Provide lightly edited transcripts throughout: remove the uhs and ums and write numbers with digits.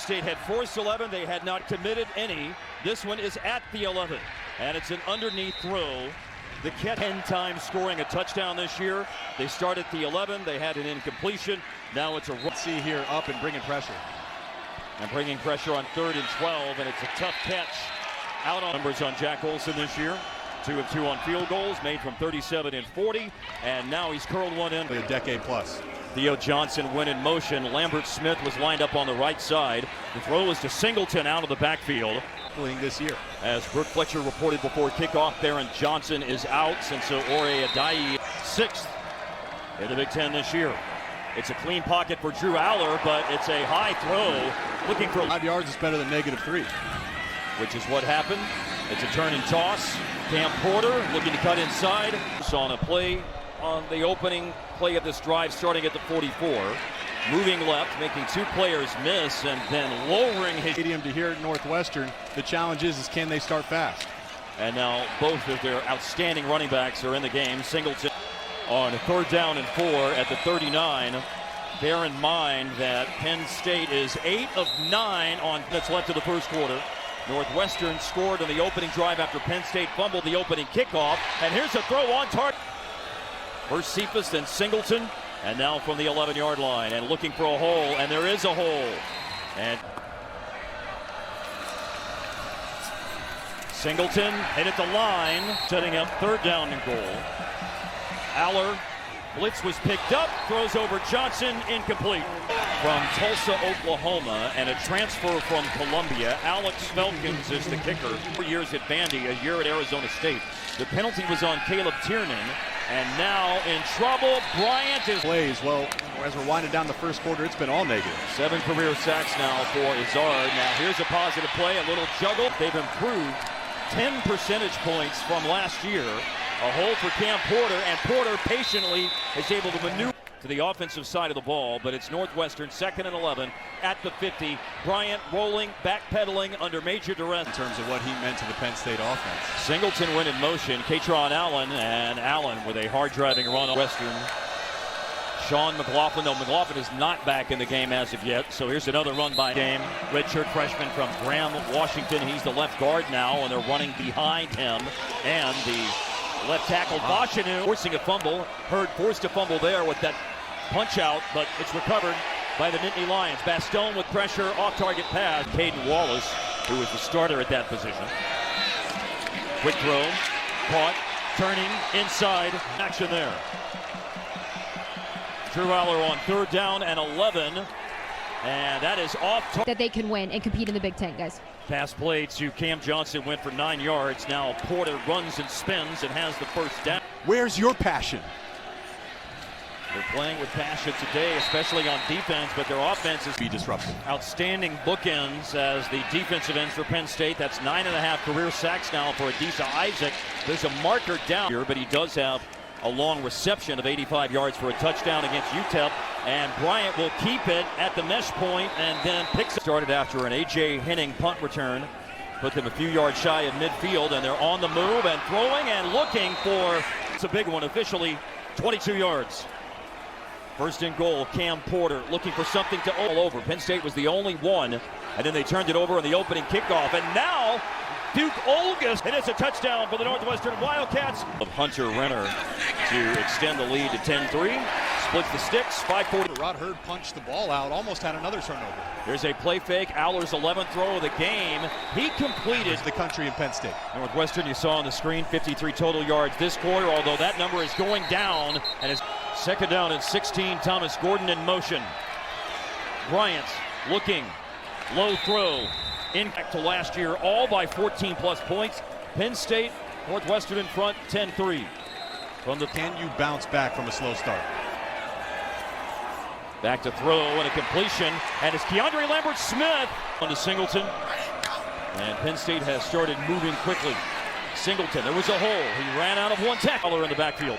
State had forced 11. They had not committed any. This one is at the 11, and it's an underneath throw. The Cat 10 times scoring a touchdown this year. They start at the 11. They had an incompletion. Now it's a run. See here up and bringing pressure. And bringing pressure on 3rd and 12, and it's a tough catch. Out on numbers on Jack Olson this year. 2 of 2 on field goals, made from 37 and 40, and now he's curled one in. A decade plus. Theo Johnson went in motion. Lambert Smith was lined up on the right side. The throw is to Singleton out of the backfield. This year. As Brooke Fletcher reported before kickoff, Baron Johnson is out since Ore Adai, 6th in the Big Ten this year. It's a clean pocket for Drew Aller, but it's a high throw. Looking for 5 yards is better than -3. Which is what happened. It's a turn and toss. Cam Porter looking to cut inside. On a play on the opening play of this drive starting at the 44. Moving left, making 2 players miss, and then lowering his stadium to here at Northwestern. The challenge is can they start fast? And now both of their outstanding running backs are in the game. Singleton on 3rd down and 4 at the 39. Bear in mind that Penn State is 8 of 9 on minutes left of the first quarter. Northwestern scored on the opening drive after Penn State fumbled the opening kickoff. And here's a throw on target. First Cephas, then Singleton. And now from the 11-yard line and looking for a hole. And there is a hole. And Singleton hit at the line, setting up 3rd down and goal. Aller, blitz was picked up, throws over Johnson, incomplete. From Tulsa, Oklahoma, and a transfer from Columbia, Alex Felkins is the kicker. 4 years at Vandy, a year at Arizona State. The penalty was on Caleb Tiernan, and now in trouble, Bryant is... Plays, well, as we're winding down the first quarter, it's been all negative. 7 career sacks now for Izzard. Now here's a positive play, a little juggle. They've improved 10 percentage points from last year. A hole for Cam Porter, and Porter patiently is able to maneuver to the offensive side of the ball, but it's Northwestern 2nd and 11 at the 50. Bryant rolling, backpedaling under major duress. In terms of what he meant to the Penn State offense. Singleton went in motion, Katron Allen, and Allen with a hard-driving run on Western. Sean McLaughlin, though McLaughlin is not back in the game as of yet, so here's another run by game. Redshirt freshman from Graham, Washington. He's the left guard now, and they're running behind him. And the left tackle, Bashanu, forcing a fumble. Hurd forced a fumble there with that punch out, but it's recovered by the Nittany Lions. Bastone with pressure, off-target pass. Caden Wallace, who was the starter at that position. Quick throw, caught, turning, inside, action there. Drew Aller on 3rd down and 11, and that is off. That they can win and compete in the Big Ten, guys. Pass play to Cam Johnson went for 9 yards. Now Porter runs and spins and has the first down. Where's your passion? They're playing with passion today, especially on defense, but their offense is be disruptive. Outstanding bookends as the defensive ends for Penn State. That's 9.5 career sacks now for Adisa Isaac. There's a marker down here, but he does have a long reception of 85 yards for a touchdown against UTEP, and Bryant will keep it at the mesh point and then picks it. Started after an A.J. Henning punt return, put them a few yards shy of midfield, and they're on the move and throwing and looking for, it's a big one officially, 22 yards. First and goal, Cam Porter looking for something to all over. Penn State was the only one, and then they turned it over on the opening kickoff, and now Duke Olgas, and it's a touchdown for the Northwestern Wildcats. Of Hunter Renner to extend the lead to 10-3. Splits the sticks, 5-4. Rod Hurd punched the ball out, almost had another turnover. There's a play fake. Aller's 11th throw of the game. He completed. The country in Penn State. Northwestern, you saw on the screen, 53 total yards this quarter, although that number is going down, and it's 2nd down and 16. Thomas Gordon in motion. Bryant looking, low throw. Impact to last year, all by 14-plus points. Penn State, Northwestern in front, 10-3. Can you bounce back from a slow start? Back to throw and a completion, and it's Keandre Lambert-Smith on to Singleton. And Penn State has started moving quickly. Singleton, there was a hole. He ran out of one tackler in the backfield.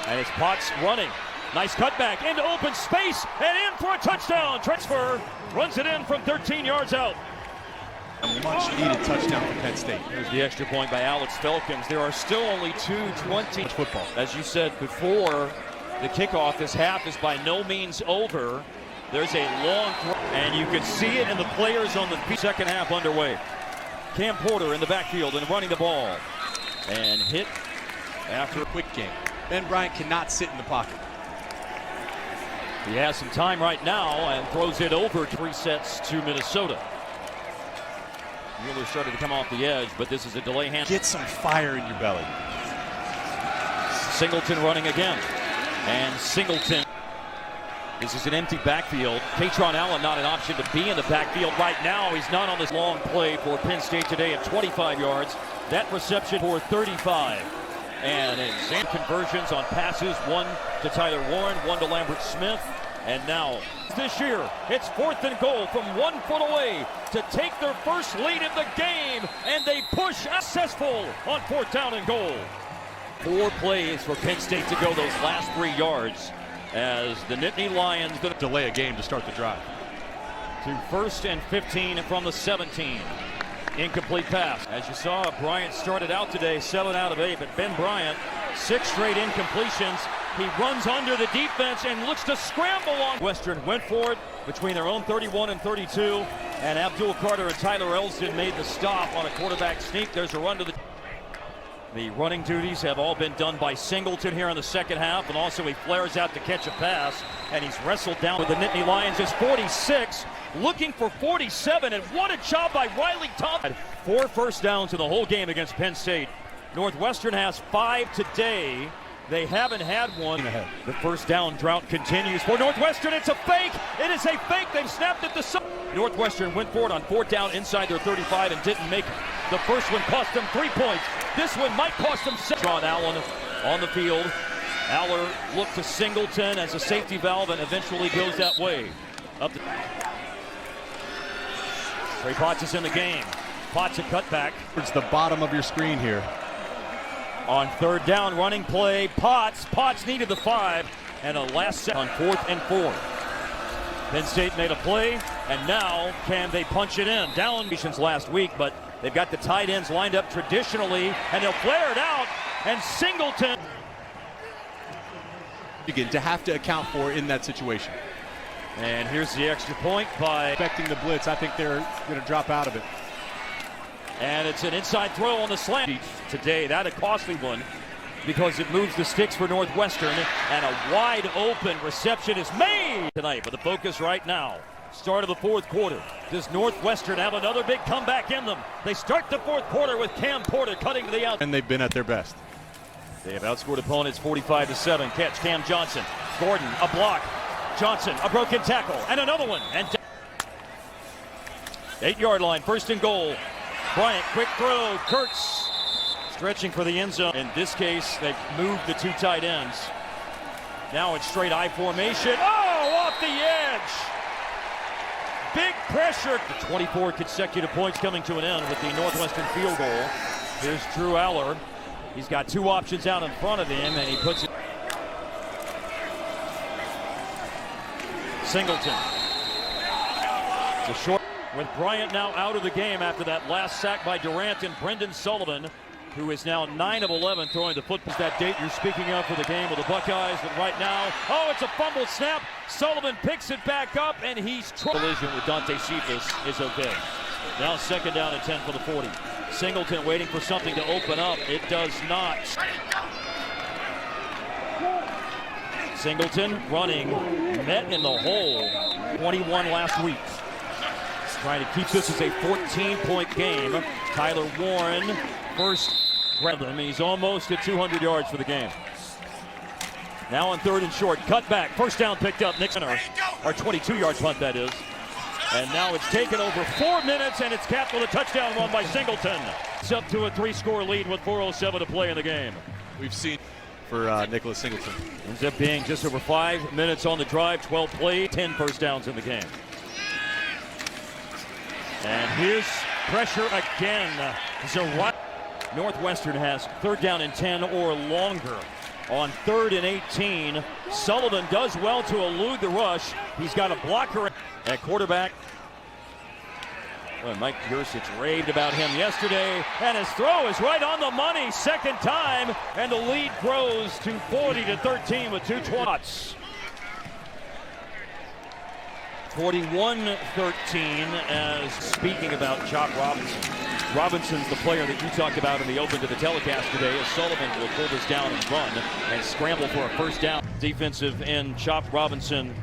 And it's Potts running. Nice cutback into open space and in for a touchdown. Transfer runs it in from 13 yards out. A much needed touchdown for Penn State. There's the extra point by Alex Felkins. There are still only 2:20. Football. As you said before the kickoff, this half is by no means over. There's a long throw, and you can see it in the players on the second half underway. Cam Porter in the backfield and running the ball. And hit after a quick game. Ben Bryant cannot sit in the pocket. He has some time right now and throws it over 3 sets to Minnesota. Mueller started to come off the edge, but this is a delay hand. Get some fire in your belly. Singleton running again. And Singleton. This is an empty backfield. Katron Allen not an option to be in the backfield right now. He's not on this long play for Penn State today at 25 yards. That reception for 35. And in conversions on passes, 1 to Tyler Warren, 1 to Lambert Smith. And now this year, it's 4th and goal from 1 foot away to take their first lead in the game. And they push successful on 4th down and goal. 4 plays for Penn State to go those last 3 yards as the Nittany Lions delay a game to start the drive. To 1st and 15 from the 17. Incomplete pass. As you saw, Bryant started out today 7 out of 8, but Ben Bryant, 6 straight incompletions. He runs under the defense and looks to scramble on. Northwestern went for it between their own 31 and 32, and Abdul Carter and Tyler Elston made the stop on a quarterback sneak. There's a run to the... The running duties have all been done by Singleton here in the second half, and also he flares out to catch a pass, and he's wrestled down with the Nittany Lions. Is 46, looking for 47, and what a job by Riley Thompson. 4 first downs in the whole game against Penn State. Northwestern has 5 today. They haven't had one. The first down drought continues for Northwestern. It's a fake. It is a fake. They've snapped it to some. Northwestern went for it on 4th down inside their 35 and didn't make it. The first one cost them 3 points. This one might cost them 6. Sean Allen on the field. Aller looked to Singleton as a safety valve and eventually goes that way. Up the... Trey Potts is in the game. Potts a cutback. It's the bottom of your screen here. On 3rd down, running play, Potts needed the 5, and a last set on 4th and 4. Penn State made a play, and now can they punch it in? Down last week, but they've got the tight ends lined up traditionally, and they'll flare it out, and Singleton. Begin to have to account for in that situation. And here's the extra point by... Expecting the blitz, I think they're going to drop out of it. And it's an inside throw on the slant. Today, that a costly one because it moves the sticks for Northwestern, and a wide open reception is made tonight. But the focus right now, start of the 4th quarter. Does Northwestern have another big comeback in them? They start the 4th quarter with Cam Porter cutting to the out. And they've been at their best. They have outscored opponents 45-7. Catch Cam Johnson. Gordon, a block. Johnson, a broken tackle, and another one. And 8-yard line, 1st and goal. Bryant, quick throw. Kurtz stretching for the end zone. In this case, they've moved the 2 tight ends. Now it's straight I formation. Oh, off the edge. Big pressure. The 24 consecutive points coming to an end with the Northwestern field goal. Here's Drew Aller. He's got 2 options out in front of him, and he puts it. Singleton. It's a short. With Bryant now out of the game after that last sack by Durant, and Brendan Sullivan, who is now 9 of 11 throwing the football. That date you're speaking of for the game with the Buckeyes, but right now, oh, it's a fumble snap. Sullivan picks it back up, and he's collision with Dante Cephas is okay. Now 2nd down and 10 for the 40. Singleton waiting for something to open up. It does not. Singleton running, met in the hole. 21 last week. Trying to keep this as a 14-point game. Tyler Warren, first grab him. He's almost at 200 yards for the game. Now on 3rd and short, cut back. First down picked up. Nixon, our 22-yard punt, that is. And now it's taken over 4 minutes, and it's capped with a touchdown run by Singleton. It's up to a 3-score lead with 4:07 to play in the game. We've seen for Nicholas Singleton. Ends up being just over 5 minutes on the drive, 12 plays, 10 first downs in the game. And here's pressure again. Northwestern has 3rd down and 10 or longer. On 3rd and 18, Sullivan does well to elude the rush. He's got a blocker at quarterback. Well, Mike Yursich raved about him yesterday, and his throw is right on the money, 2nd time, and the lead grows to 40-13 with 2:20. 41-13 as speaking about Chop Robinson. Robinson's the player that you talked about in the open to the telecast today, as Sullivan will pull this down and run and scramble for a first down. Defensive end Chop Robinson